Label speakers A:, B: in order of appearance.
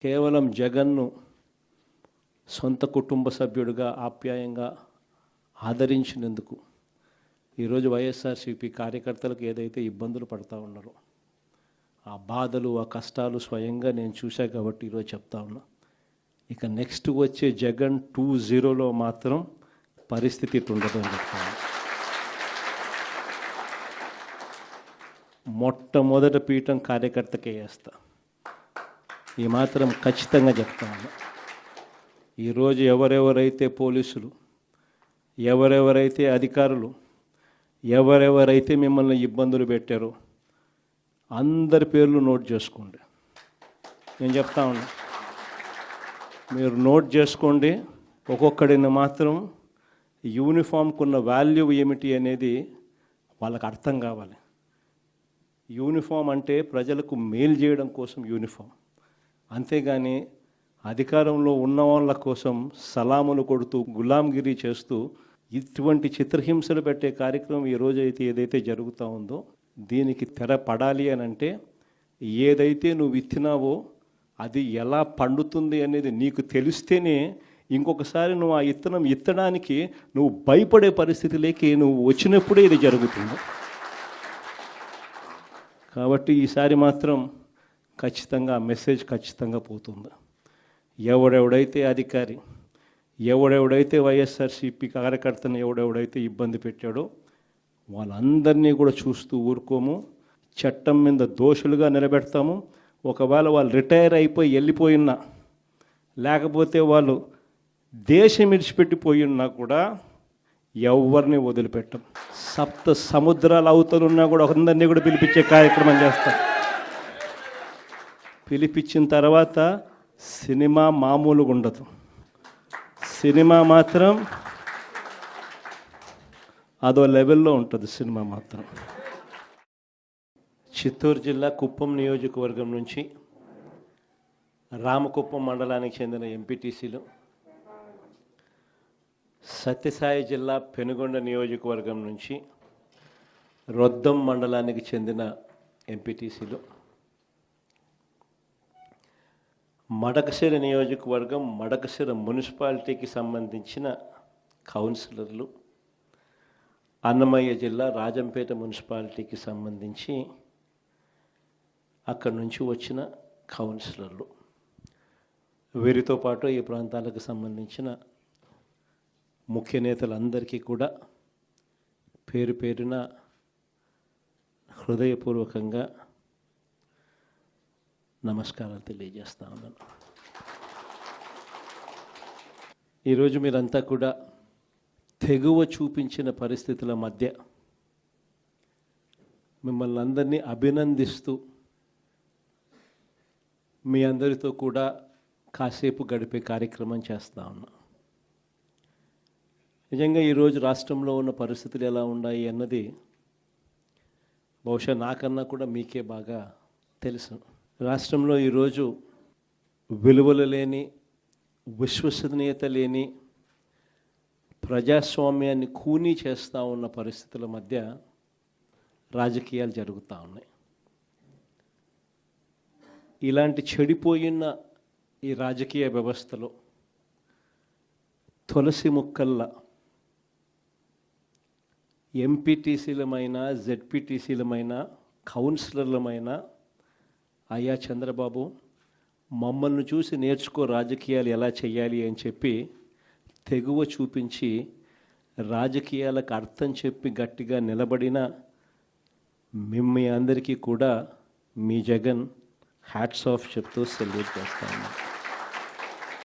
A: కేవలం జగన్ను సొంత కుటుంబ సభ్యుడిగా ఆప్యాయంగా ఆదరించినందుకు ఈరోజు వైఎస్ఆర్సీపీ కార్యకర్తలకు ఏదైతే ఇబ్బందులు పడతా ఉన్నారో ఆ బాధలు ఆ కష్టాలు స్వయంగా నేను చూశా కాబట్టి ఈరోజు చెప్తా ఉన్నా. ఇక నెక్స్ట్ వచ్చే జగన్ 2.0లో మాత్రం పరిస్థితి ఇట్లా ఉండదని చెప్తాను. మొట్టమొదట పీఠం కార్యకర్తకే వేస్తా, ఈ మాత్రం ఖచ్చితంగా చెప్తాను. ఈరోజు ఎవరెవరైతే పోలీసులు, ఎవరెవరైతే అధికారులు, ఎవరెవరైతే మిమ్మల్ని ఇబ్బందులు పెట్టారో అందరి పేర్లు నోట్ చేసుకోండి. నేను చెప్తా ఉన్నా, మీరు నోట్ చేసుకోండి. ఒక్కొక్కడిని మాత్రం యూనిఫామ్కు ఉన్న వాల్యూ ఏమిటి అనేది వాళ్ళకి అర్థం కావాలి. యూనిఫామ్ అంటే ప్రజలకు మేలు చేయడం కోసం యూనిఫామ్, అంతేగాని అధికారంలో ఉన్న వాళ్ళ కోసం సలాములు కొడుతూ గులాంగిరి చేస్తూ ఇటువంటి చిత్రహింసలు పెట్టే కార్యక్రమం ఈరోజు అయితే ఏదైతే జరుగుతూ ఉందో దీనికి తెర పడాలి అని అంటే ఏదైతే నువ్వు విత్తినావో అది ఎలా పండుతుంది అనేది నీకు తెలిస్తేనే ఇంకొకసారి నువ్వు ఆ విత్తనం విత్తడానికి నువ్వు భయపడే పరిస్థితిలోకి నువ్వు వచ్చినప్పుడే ఇది జరుగుతుంది. కాబట్టి ఈసారి మాత్రం ఖచ్చితంగా ఆ మెసేజ్ ఖచ్చితంగా పోతుంది. ఎవడెవడైతే అధికారి, ఎవడెవడైతే వైఎస్ఆర్సీపీ కార్యకర్తను ఎవడెవడైతే ఇబ్బంది పెట్టాడో వాళ్ళందరినీ కూడా చూస్తూ ఊరుకోము. చట్టం మీద దోషులుగా నిలబెడతాము. ఒకవేళ వాళ్ళు రిటైర్ అయిపోయి వెళ్ళిపోయినా, లేకపోతే వాళ్ళు దేశం విడిచిపెట్టిపోయినా కూడా ఎవరిని వదిలిపెట్టం. 7 సముద్రాల అవతలున్నా కూడా అందరినీ కూడా పిలిపించే కార్యక్రమం చేస్తాం. పిలిపించిన తర్వాత సినిమా మామూలుగా ఉండదు. సినిమా మాత్రం అదో లెవెల్లో ఉంటుంది. సినిమా మాత్రం చిత్తూరు జిల్లా కుప్పం నియోజకవర్గం నుంచి రామకుప్పం మండలానికి చెందిన ఎంపీటీసీలు, సత్యసాయి జిల్లా పెనుగొండ నియోజకవర్గం నుంచి రొద్దం మండలానికి చెందిన ఎంపీటీసీలు, మడకశిర నియోజకవర్గం మడకశిర మున్సిపాలిటీకి సంబంధించిన కౌన్సిలర్లు, అన్నమయ్య జిల్లా రాజంపేట మున్సిపాలిటీకి సంబంధించి అక్కడి నుంచి వచ్చిన కౌన్సిలర్లు, వీరితో పాటు ఈ ప్రాంతాలకు సంబంధించిన ముఖ్య నేతలందరికీ కూడా పేరు పేరున హృదయపూర్వకంగా నమస్కారాలు తెలియజేస్తా ఉన్నాను. ఈరోజు మీరంతా కూడా తెగువ చూపించిన పరిస్థితుల మధ్య మిమ్మల్ని అందరినీ అభినందిస్తూ మీ అందరితో కూడా కాసేపు గడిపే కార్యక్రమం చేస్తూ ఉన్నా. నిజంగా ఈరోజు రాష్ట్రంలో ఉన్న పరిస్థితులు ఎలా ఉన్నాయి అన్నది బహుశా నాకన్నా కూడా మీకే బాగా తెలుసు. రాష్ట్రంలో ఈరోజు విలువలు లేని, విశ్వసనీయత లేని, ప్రజాస్వామ్యాన్ని కూనీ చేస్తూ ఉన్న పరిస్థితుల మధ్య రాజకీయాలు జరుగుతూ ఉన్నాయి. ఇలాంటి చెడిపోయిన ఈ రాజకీయ వ్యవస్థలో తులసి ముక్కల్లా ఎంపీటీసీలమైన, జెడ్పీటీసీలమైన, కౌన్సిలర్లమైన అయ్యా చంద్రబాబు మమ్మల్ని చూసి నేర్చుకో రాజకీయాలు ఎలా చేయాలి అని చెప్పి తెగువ చూపించి రాజకీయాలకు అర్థం చెప్పి గట్టిగా నిలబడిన మీ అందరికీ కూడా మీ జగన్ హ్యాట్స్ ఆఫ్ చెప్తూ సెల్యూట్ చేస్తాను.